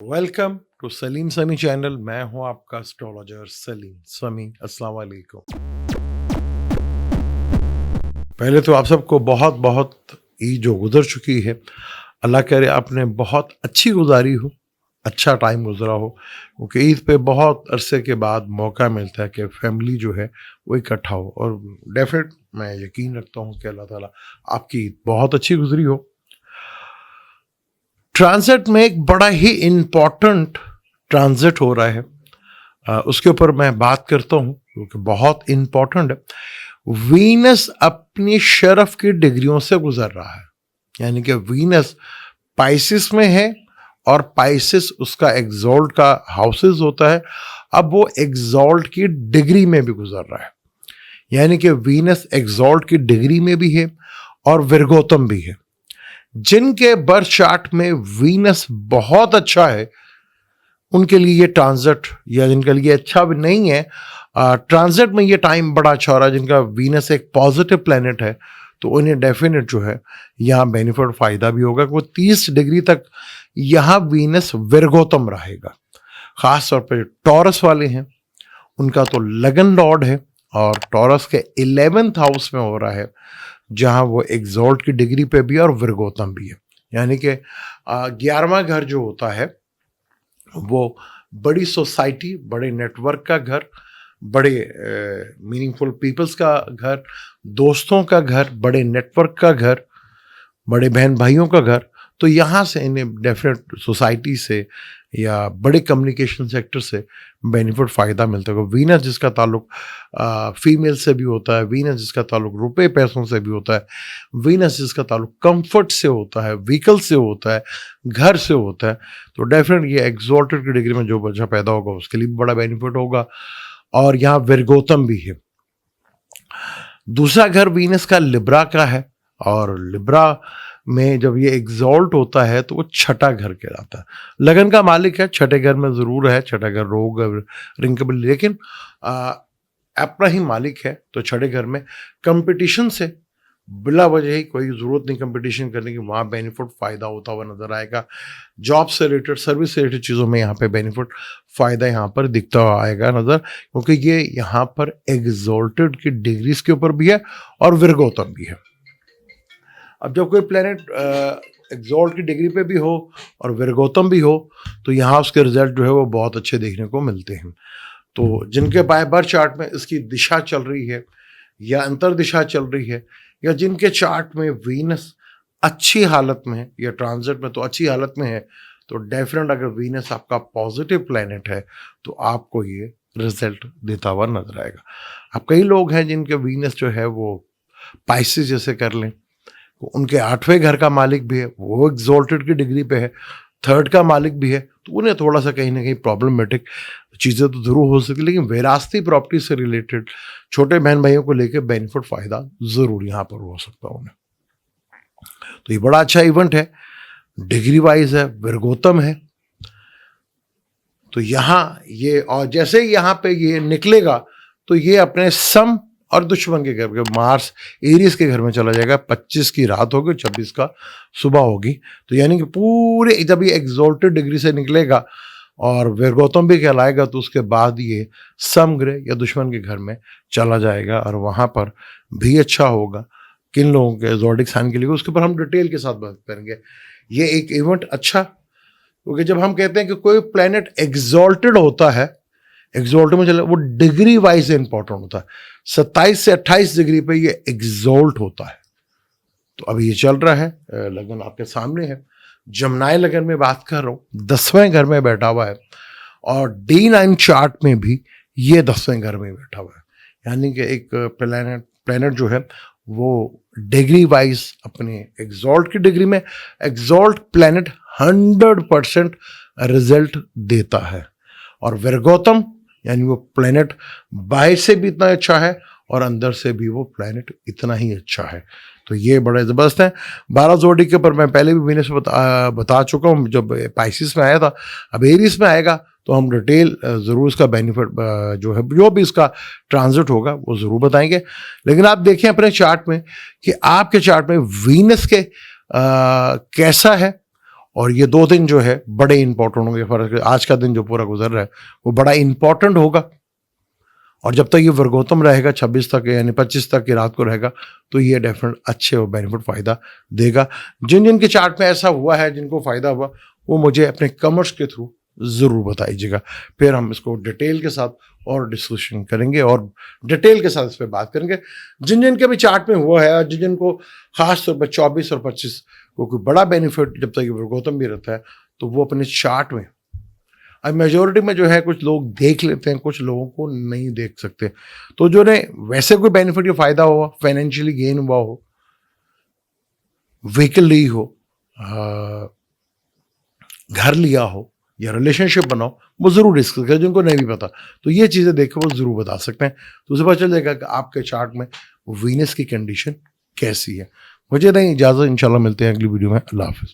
Welcome to Salim समी channel. मैं हूं आपका एस्ट्रोलॉजर सलीम समी। अस्सलाम वालेकुम। पहले तो आप सबको बहुत बहुत ईद जो गुजर चुकी है, अल्लाह करे आपने बहुत अच्छी गुजारी हो, अच्छा टाइम गुजरा हो, क्योंकि ईद पे बहुत अरसे के बाद मौका मिलता है कि फैमिली जो है वो इकट्ठा हो। और डेफिनेट मैं यकीन रखता हूँ कि अल्लाह ताला आपकी ईद बहुत अच्छी गुजरी हो। ट्रांजिट में एक बड़ा ही इम्पॉर्टेंट ट्रांजिट हो रहा है, उसके ऊपर मैं बात करता हूँ क्योंकि बहुत इम्पॉर्टेंट है। वीनस अपनी शरफ की डिग्रियों से गुजर रहा है, यानी कि वीनस पाइसिस में है और पाइसिस उसका एग्जॉल्ट का हाउसेस होता है। अब वो एग्जॉल्ट की डिग्री में भी गुजर रहा है, यानी कि वीनस एग्जॉल्ट की डिग्री में भी है और विर्गोतम भी है। जिनके बर्थ चार्ट में वीनस बहुत अच्छा है उनके लिए ये ट्रांजिट, या जिनके लिए अच्छा भी नहीं है ट्रांजिट में ये टाइम बड़ा अच्छा हो रहा है, जिनका वीनस एक पॉजिटिव प्लेनेट है, तो उन्हें डेफिनेट जो है यहाँ बेनिफिट फायदा भी होगा। वो 30 डिग्री तक यहाँ वीनस विर्गोतम रहेगा। खास तौर पर टॉरस वाले हैं उनका तो लगन लॉर्ड है और टॉरस के 11th हाउस में हो रहा है, जहां वो एग्जॉल्ट की डिग्री पे भी और विर्गोतम भी है। यानी कि 11वां घर जो होता है वो बड़ी सोसाइटी, बड़े नेटवर्क का घर, बड़े मीनिंगफुल पीपल्स का घर, दोस्तों का घर, बड़े नेटवर्क का घर, बड़े बहन भाइयों का घर। तो यहाँ से इन्हें डेफिनेट सोसाइटी से या बड़े कम्युनिकेशन सेक्टर से बेनिफिट फ़ायदा मिलता है। वीनस जिसका ताल्लुक फीमेल से भी होता है, वीनस जिसका ताल्लुक रुपए पैसों से भी होता है, वीनस जिसका ताल्लुक कंफर्ट से होता है, व्हीकल से होता है, घर से होता है, तो डेफिनेट ये एग्जॉल्टेड की डिग्री में जो बच्चा पैदा होगा उसके लिए भी बड़ा बेनिफिट होगा। और यहाँ विर्गोतम भी है। दूसरा घर वीनस का लिब्रा का है और लिब्रा में जब ये एग्जॉल्ट होता है तो वो छठा घर कहलाता है। लगन का मालिक है, छठे घर में जरूर है, छठा घर रोग रिंकेबल, लेकिन अपना ही मालिक है। तो छठे घर में कंपटीशन से बिला वजह ही कोई ज़रूरत नहीं कंपटीशन करने की, वहाँ बेनिफिट फ़ायदा होता हुआ नज़र आएगा। जॉब से रिलेटेड, सर्विस से रिलेटेड चीज़ों में यहाँ पे बेनिफिट फ़ायदा यहाँ पर दिखता हुआ आएगा नज़र, क्योंकि ये यहाँ पर एग्जॉल्टेड की डिग्रीज के ऊपर भी है और विर्गोतम भी है। अब जब कोई प्लेनेट एग्जॉल्ट की डिग्री पे भी हो और विर्गोतम भी हो तो यहाँ उसके रिजल्ट जो है वो बहुत अच्छे देखने को मिलते हैं। तो जिनके बाय बर्थ चार्ट में इसकी दिशा चल रही है या अंतर दिशा चल रही है, या जिनके चार्ट में वीनस अच्छी हालत में है या ट्रांजिट में तो अच्छी हालत में है, तो डेफिनेट अगर वीनस आपका पॉजिटिव प्लेनेट है तो आपको ये रिजल्ट देता हुआ नजर आएगा। अब कई लोग हैं जिनके वीनस जो है वो पाइसिस जैसे कर लें, उनके 8वें घर का मालिक भी है, वो एग्जॉल्टेड की डिग्री पे है, 3rd का मालिक भी है, तो उन्हें थोड़ा सा कहीं ना कहीं प्रॉब्लमेटिक चीज़ें तो ज़रूर हो सकती है, लेकिन विरासती प्रॉपर्टी से रिलेटेड छोटे बहन भाइयों को लेकर बेनिफिट फ़ायदा ज़रूर यहाँ पर हो सकता है उन्हें। तो ये बड़ा अच्छा इवेंट है, डिग्री वाइज है, विर्गोतम है। तो यहाँ ये, और जैसे ही यहाँ पे ये निकलेगा तो ये अपने सम और दुश्मन के घर, मार्स एरियस के घर में चला जाएगा। 25 की रात होगी, 26 का सुबह होगी। तो यानी कि पूरे जब ये एग्जॉल्टेड डिग्री से निकलेगा और विर्गोतम भी कहलाएगा तो उसके बाद ये समग्रह या दुश्मन के घर में चला जाएगा और वहाँ पर भी अच्छा होगा किन लोगों के ज़ोडिक साइन के लिए, उसके ऊपर हम डिटेल के साथ बात करेंगे। ये एक इवेंट अच्छा, क्योंकि जब हम कहते हैं कि कोई प्लैनेट एग्जॉल्टेड होता है, एग्जॉल्ट में चले वो डिग्री वाइज इंपॉर्टेंट होता है। 27 से 28 डिग्री पे ये एग्जॉल्ट होता है। तो अभी ये चल रहा है, लगन आपके सामने है, जमनाई लगन में बात कर रहा हूँ, 10वें घर में बैठा हुआ है और D9 चार्ट में भी ये 10वें घर में बैठा हुआ है। यानी कि एक प्लैनेट जो है वो डिग्री वाइज अपने एग्जॉल्ट की डिग्री में, एग्जॉल्ट प्लैनेट 100% रिजल्ट देता है। और विर्गोतम यानी वो प्लैनेट बाहर से भी इतना अच्छा है और अंदर से भी वो प्लैनेट इतना ही अच्छा है। तो ये बड़े ज़बरदस्त हैं। 12 जोड़ी के ऊपर मैं पहले भी वीनस बता चुका हूँ जब पाइसिस में आया था। अब एरीज में आएगा तो हम डिटेल ज़रूर इसका बेनिफिट जो है, जो भी इसका ट्रांजिट होगा वो ज़रूर बताएंगे। लेकिन आप देखें अपने चार्ट में कि आपके चार्ट में वीनस के कैसा है और ये 2 दिन जो है बड़े इंपॉर्टेंट होंगे। फर्क आज का दिन जो पूरा गुजर रहा है वो बड़ा इंपॉर्टेंट होगा, और जब तक ये वर्गोत्तम रहेगा 26 तक यानी 25 तक की रात को रहेगा तो ये डेफिनेट अच्छे और बेनिफिट फ़ायदा देगा। जिन जिन के चार्ट में ऐसा हुआ है, जिनको फ़ायदा हुआ, वो मुझे अपने कमेंट्स के थ्रू ज़रूर बताइएगा। फिर हम इसको डिटेल के साथ और डिस्कशन करेंगे और डिटेल के साथ इस पर बात करेंगे। जिन जिन के भी चार्ट में हुआ है, जिन जिनको खास तौर पर 24 और 25 को कोई बड़ा बेनिफिट जब तक ये वर्गोत्तम भी रहता है, तो वो अपने चार्ट में, अब मेजोरिटी में जो है कुछ लोग देख लेते हैं, कुछ लोगों को नहीं देख सकते। तो जो ने वैसे कोई बेनिफिट या फायदा हुआ, फाइनेंशियली गेन हुआ हो, व्हीकल ली हो, घर लिया हो या रिलेशनशिप बनाओ, वो जरूर डिस्कस करें। जिनको नहीं भी पता तो ये चीज़ें देख वो जरूर बता सकते हैं, तो उसे पता चल जाएगा कि आपके चार्ट में वीनस की कंडीशन कैसी है। मुझे नहीं इजाज़त, इंशाल्लाह मिलते हैं अगली वीडियो में। अल्लाह हाफिज़।